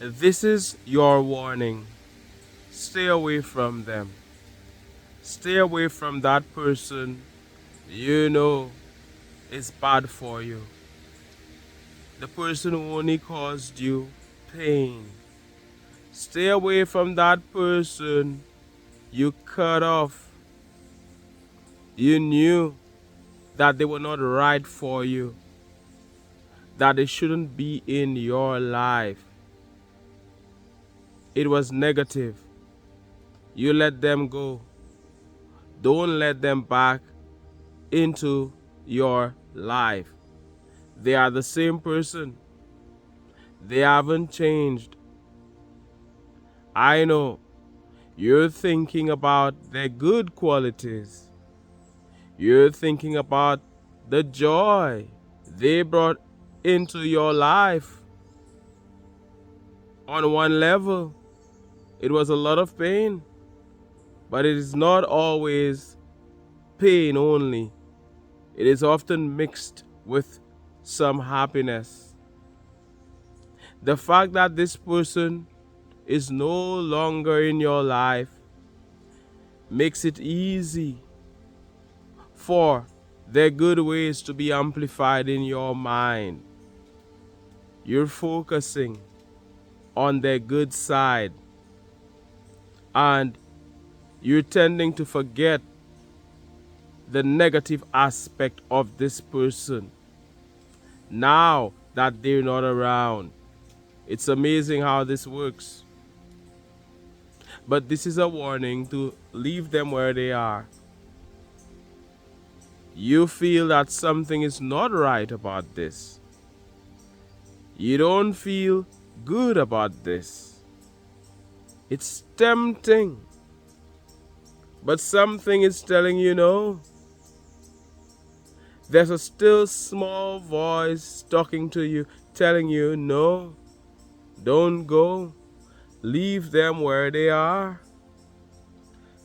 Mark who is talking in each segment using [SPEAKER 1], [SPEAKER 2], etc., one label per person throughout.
[SPEAKER 1] This is your warning. Stay away from them. Stay away from that person you know is bad for you. The person who only caused you pain. Stay away from that person you cut off. You knew that they were not right for you, that they shouldn't be in your life. It was negative. You let them go. Don't let them back into your life. They are the same person. They haven't changed. I know you're thinking about their good qualities. You're thinking about the joy they brought into your life. On one level, it was a lot of pain, but it is not always pain only. It is often mixed with some happiness. The fact that this person is no longer in your life makes it easy for their good ways to be amplified in your mind. You're focusing on their good side and you're tending to forget the negative aspect of this person now that they're not around. It's amazing how this works. But this is a warning to leave them where they are. You feel that something is not right about this. You don't feel good about this. It's tempting. But something is telling you no. There's a still small voice talking to you, telling you no, don't go. Leave them where they are.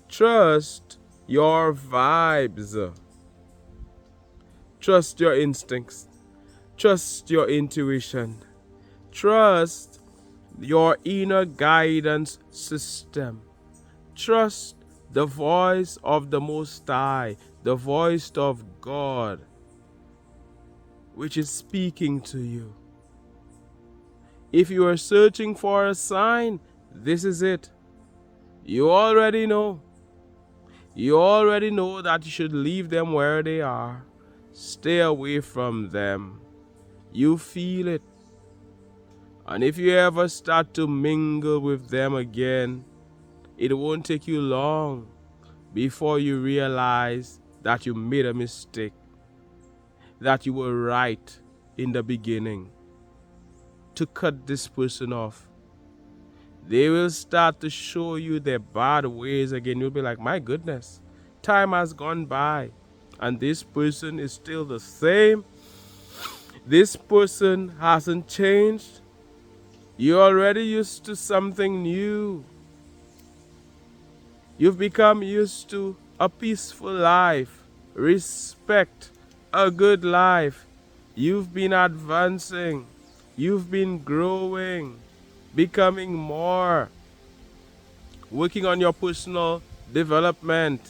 [SPEAKER 1] Trust your vibes. Trust your instincts. Trust your intuition. Trust your inner guidance system. Trust the voice of the Most High, the voice of God, which is speaking to you. If you are searching for a sign, this is it. You already know. You already know that you should leave them where they are. Stay away from them. You feel it. And if you ever start to mingle with them again, it won't take you long before you realize that you made a mistake, that you were right in the beginning to cut this person off. They will start to show you their bad ways again. You'll be like, my goodness, time has gone by and this person is still the same. This person hasn't changed. You're already used to something new. You've become used to a peaceful life, respect, a good life. You've been advancing. You've been growing, becoming more, working on your personal development.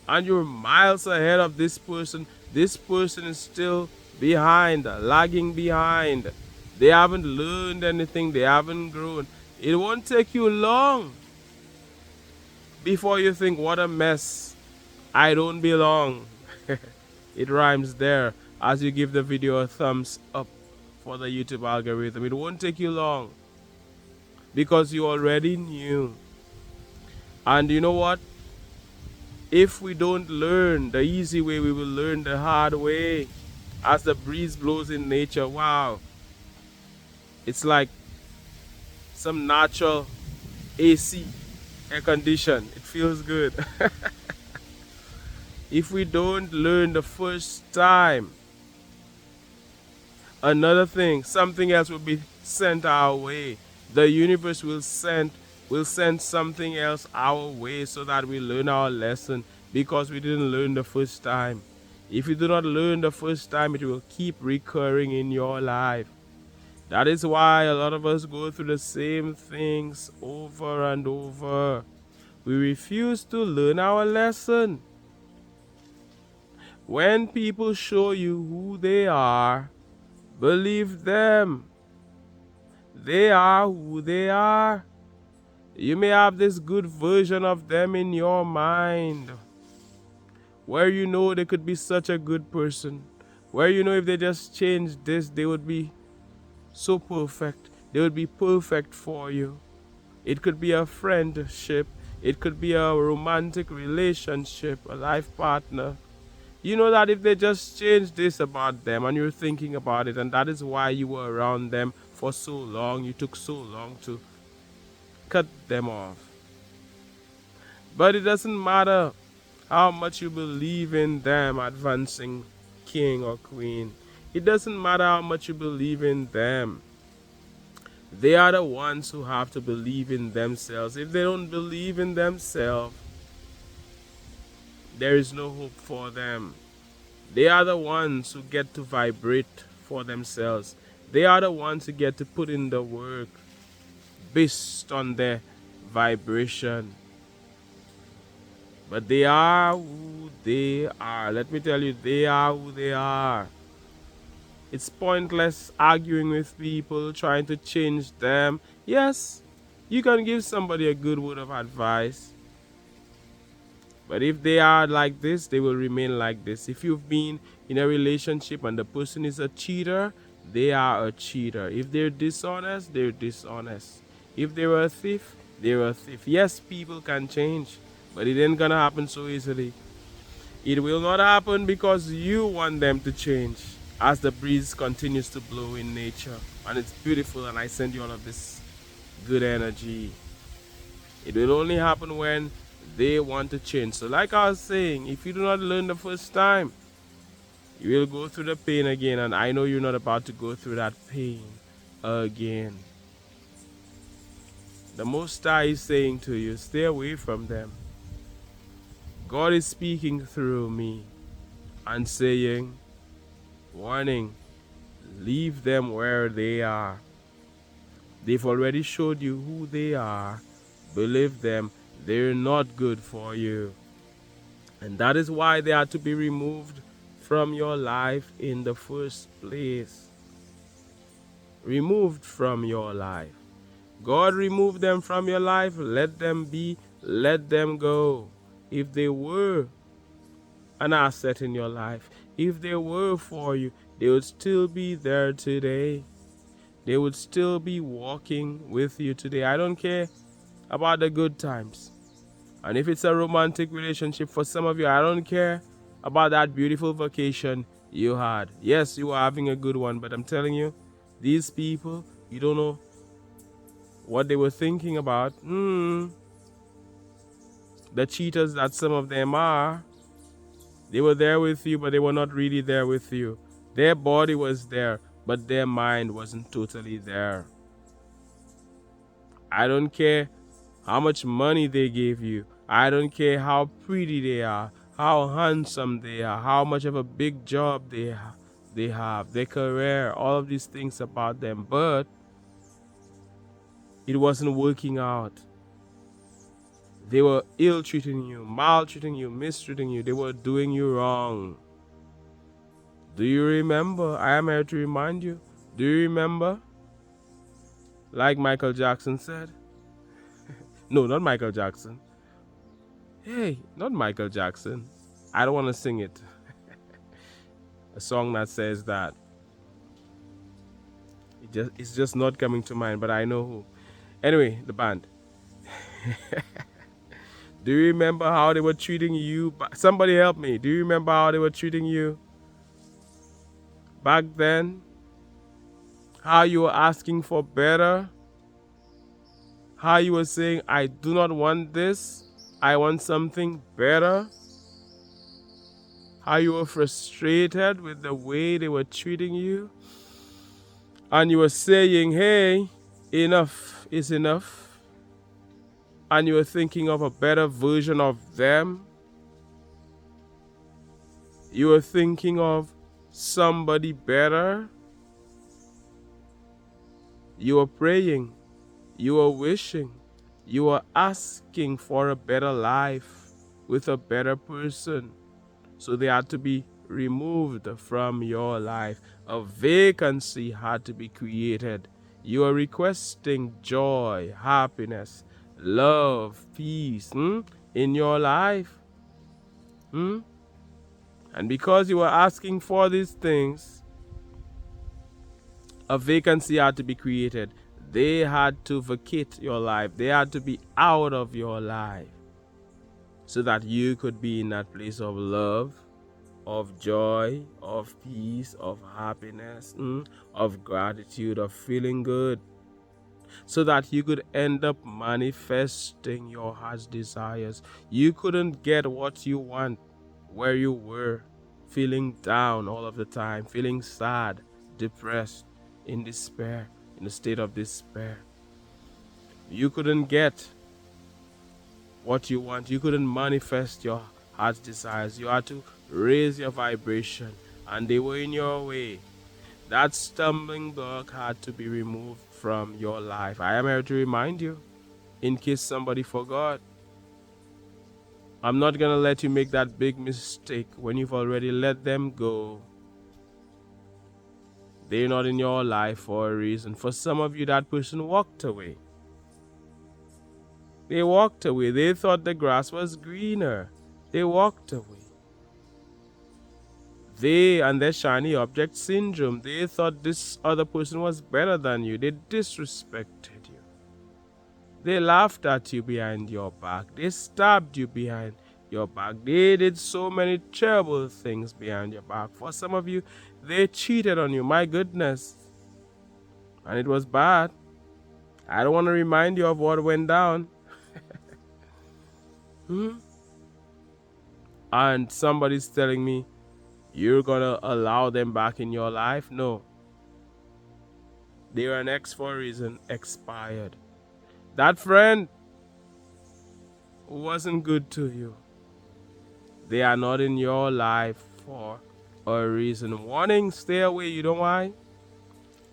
[SPEAKER 1] And you're miles ahead of this person. This person is still behind, lagging behind. They haven't learned anything. They haven't grown. It won't take you long before you think, what a mess. I don't belong. It rhymes there as you give the video a thumbs up for the YouTube algorithm. It won't take you long because you already knew. And you know what? If we don't learn the easy way, we will learn the hard way. As the breeze blows in nature, wow. It's like some natural AC, air condition. It feels good. If we don't learn the first time, another thing, something else will be sent our way. The universe will send something else our way so that we learn our lesson because we didn't learn the first time. If you do not learn the first time, it will keep recurring in your life. That is why a lot of us go through the same things over and over. We refuse to learn our lesson. When people show you who they are, believe them. They are who they are. You may have this good version of them in your mind, where you know they could be such a good person, where you know if they just changed this, they would be so perfect. They would be perfect for you. It could be a friendship, it could be a romantic relationship, a life partner. You know that if they just change this about them and you're thinking about it, and that is why you were around them for so long, you took so long to cut them off. But it doesn't matter how much you believe in them advancing king or queen. It doesn't matter how much you believe in them. They are the ones who have to believe in themselves. If they don't believe in themselves, there is no hope for them. They are the ones who get to vibrate for themselves. They are the ones who get to put in the work based on their vibration. But they are who they are. Let me tell you, they are who they are. It's pointless arguing with people, trying to change them. Yes, you can give somebody a good word of advice. But if they are like this, they will remain like this. If you've been in a relationship and the person is a cheater, they are a cheater. If they're dishonest, they're dishonest. If they're a thief, they're a thief. Yes, people can change, but it ain't gonna happen so easily. It will not happen because you want them to change as the breeze continues to blow in nature. And it's beautiful, and I send you all of this good energy. It will only happen when they want to change. So like I was saying, if you do not learn the first time, you will go through the pain again, and I know you're not about to go through that pain again. The Most High is saying to you, stay away from them. God is speaking through me and saying, warning, leave them where they are. They've already showed you who they are. Believe them, they're not good for you. And that is why they are to be removed from your life in the first place. Removed from your life. God removed them from your life. Let them be. Let them go. If they were an asset in your life, if they were for you, they would still be there today. They would still be walking with you today. I don't care about the good times. And if it's a romantic relationship for some of you, I don't care about that beautiful vacation you had. Yes, you were having a good one, but I'm telling you, these people, you don't know what they were thinking about. The cheaters that some of them are, they were there with you, but they were not really there with you. Their body was there, but their mind wasn't totally there. I don't care how much money they gave you. I don't care how pretty they are, how handsome they are, how much of a big job they have, their career, all of these things about them. But it wasn't working out. They were ill-treating you, maltreating you, mistreating you. They were doing you wrong. Do you remember? I am here to remind you. Do you remember? Like Michael Jackson said. No, not Michael Jackson. Hey, not Michael Jackson. I don't want to sing it. A song that says that. It's just not coming to mind, but I know who. Anyway, the band. Do you remember how they were treating you? Somebody help me. Do you remember how they were treating you back then? How you were asking for better? How you were saying, I do not want this. I want something better. How you were frustrated with the way they were treating you. And you were saying, hey, enough is enough. And you were thinking of a better version of them. You were thinking of somebody better. You were praying, you were wishing, you were asking for a better life with a better person. So they had to be removed from your life. A vacancy had to be created. You are requesting joy, happiness, love, peace in your life. And because you were asking for these things, a vacancy had to be created. They had to vacate your life. They had to be out of your life so that you could be in that place of love, of joy, of peace, of happiness, of gratitude, of feeling good, so that you could end up manifesting your heart's desires. You couldn't get what you want where you were, feeling down all of the time, feeling sad, depressed, in despair, in a state of despair. You couldn't get what you want. You couldn't manifest your heart's desires. You had to raise your vibration, and they were in your way. That stumbling block had to be removed from your life. I am here to remind you, in case somebody forgot. I'm not going to let you make that big mistake when you've already let them go. They're not in your life for a reason. For some of you, that person walked away. They walked away. They thought the grass was greener. They walked away. They and their shiny object syndrome, they thought this other person was better than you. They disrespected you. They laughed at you behind your back. They stabbed you behind your back. They did so many terrible things behind your back. For some of you, they cheated on you. My goodness. And it was bad. I don't want to remind you of what went down. And somebody's telling me, you're going to allow them back in your life? No. They were an ex for a reason, expired. That friend who wasn't good to you, they are not in your life for a reason. Warning, stay away. You know why?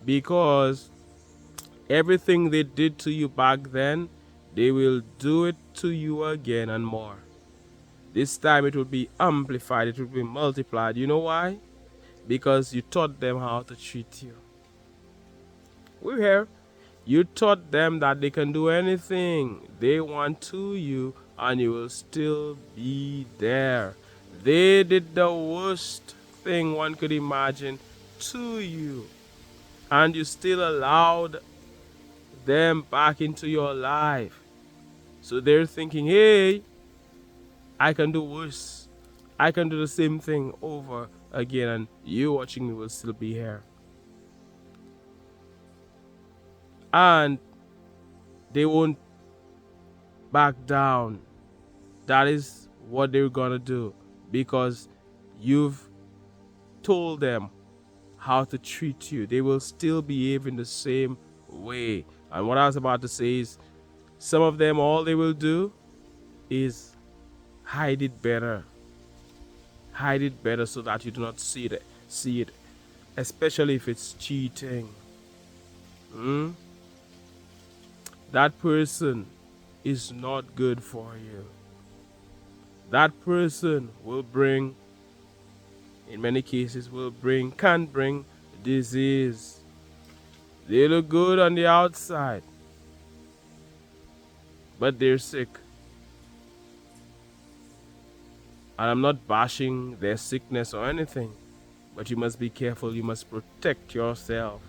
[SPEAKER 1] Because everything they did to you back then, they will do it to you again and more. This time it will be amplified, it will be multiplied. You know why? Because you taught them how to treat you. We're here. You taught them that they can do anything they want to you and you will still be there. They did the worst thing one could imagine to you, and you still allowed them back into your life. So they're thinking, hey, I can do worse. I can do the same thing over again, and you watching me will still be here. And they won't back down. That is what they're gonna do, because you've told them how to treat you. They will still behave in the same way. And what I was about to say is, some of them, all they will do is hide it better. Hide it better so that you do not see it. Especially if it's cheating. That person is not good for you. That person will bring, in many cases, can bring disease. They look good on the outside, but they're sick. And I'm not bashing their sickness or anything, but you must be careful. You must protect yourself.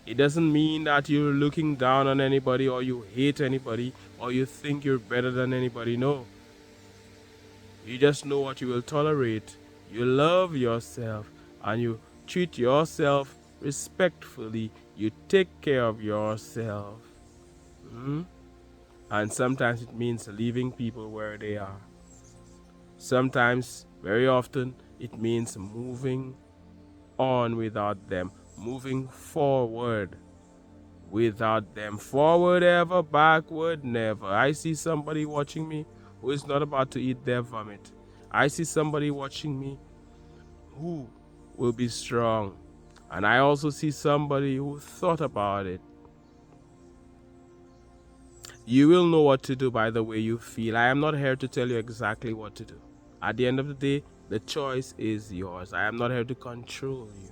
[SPEAKER 1] It doesn't mean that you're looking down on anybody, or you hate anybody, or you think you're better than anybody. No. You just know what you will tolerate. You love yourself, and you treat yourself respectfully. You take care of yourself. And sometimes it means leaving people where they are. Sometimes, very often, it means moving on without them. Moving forward without them. Forward ever, backward never. I see somebody watching me who is not about to eat their vomit. I see somebody watching me who will be strong. And I also see somebody who thought about it. You will know what to do by the way you feel. I am not here to tell you exactly what to do. At the end of the day, the choice is yours. I am not here to control you.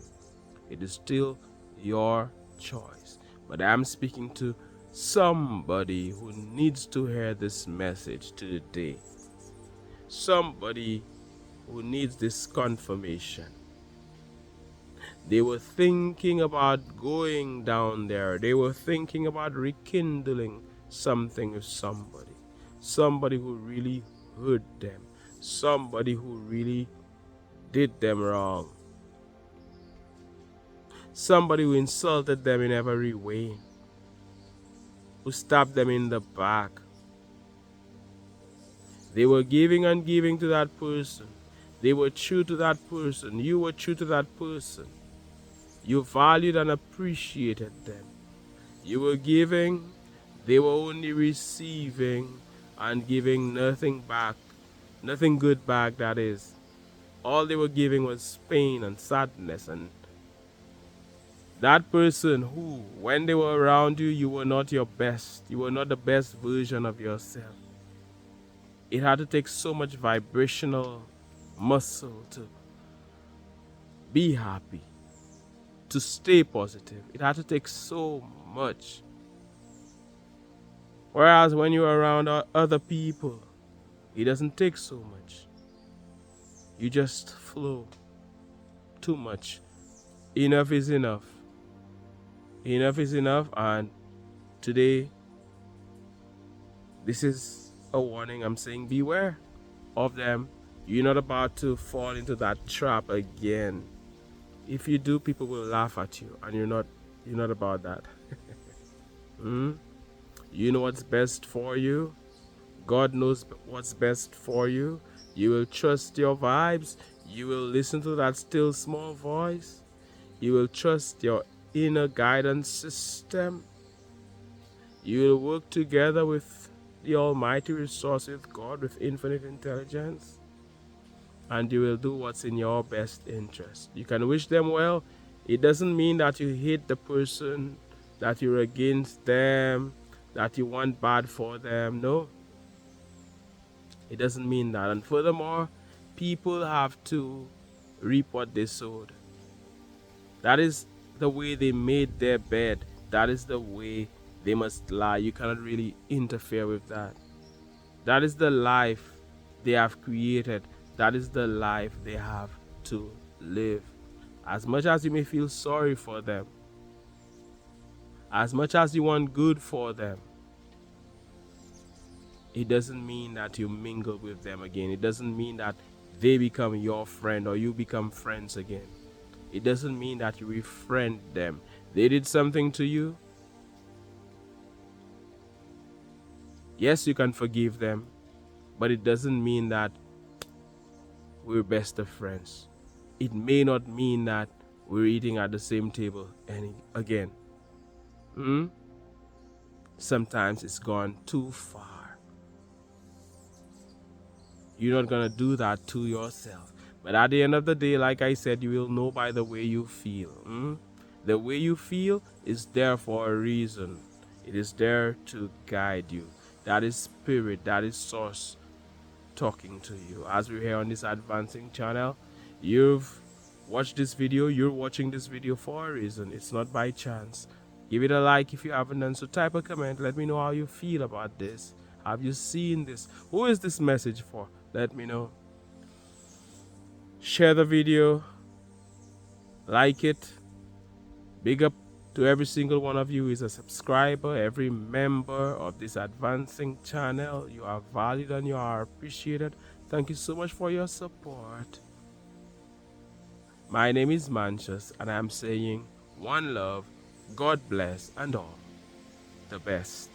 [SPEAKER 1] It is still your choice. But I am speaking to somebody who needs to hear this message today. Somebody who needs this confirmation. They were thinking about going down there. They were thinking about rekindling something with somebody. Somebody who really hurt them. Somebody who really did them wrong. Somebody who insulted them in every way. Who stabbed them in the back. They were giving and giving to that person. They were true to that person. You were true to that person. You valued and appreciated them. You were giving, they were only receiving and giving nothing back. Nothing good back, that is. All they were giving was pain and sadness. And that person who, when they were around you, you were not your best. You were not the best version of yourself. It had to take so much vibrational muscle to be happy, to stay positive. It had to take so much. Whereas when you're around other people, it doesn't take so much. You just flow. Too much. Enough is enough. Enough is enough. And today, this is a warning. I'm saying beware of them. You're not about to fall into that trap again. If you do, people will laugh at you, and you're not about that. You know what's best for you. God knows what's best for you. You will trust your vibes. You will listen to that still small voice. You will trust your inner guidance system. You will work together with the Almighty resource, with God, with infinite intelligence. And you will do what's in your best interest. You can wish them well. It doesn't mean that you hate the person, that you're against them, that you want bad for them. No, it doesn't mean that. And furthermore, people have to reap what they sowed. That is the way they made their bed. That is the way they must lie. You cannot really interfere with that. That is the life they have created. That is the life they have to live. As much as you may feel sorry for them, as much as you want good for them, it doesn't mean that you mingle with them again. It doesn't mean that they become your friend or you become friends again. It doesn't mean that you befriend them. They did something to you. Yes, you can forgive them, but it doesn't mean that we're best of friends. It may not mean that we're eating at the same table again. Sometimes it's gone too far. You're not going to do that to yourself. But at the end of the day, like I said, you will know by the way you feel. The way you feel is there for a reason. It is there to guide you. That is spirit, that is source talking to you. As we're here on this advancing channel, you've watched this video, you're watching this video for a reason. It's not by chance. Give it a like if you haven't done so. Type a comment. Let me know how you feel about this. Have you seen this? Who is this message for? Let me know. Share the video. Like it. Big up to every single one of you who is a subscriber, every member of this advancing channel. You are valued and you are appreciated. Thank you so much for your support. My name is Mantius, and I'm saying one love, God bless, and all the best.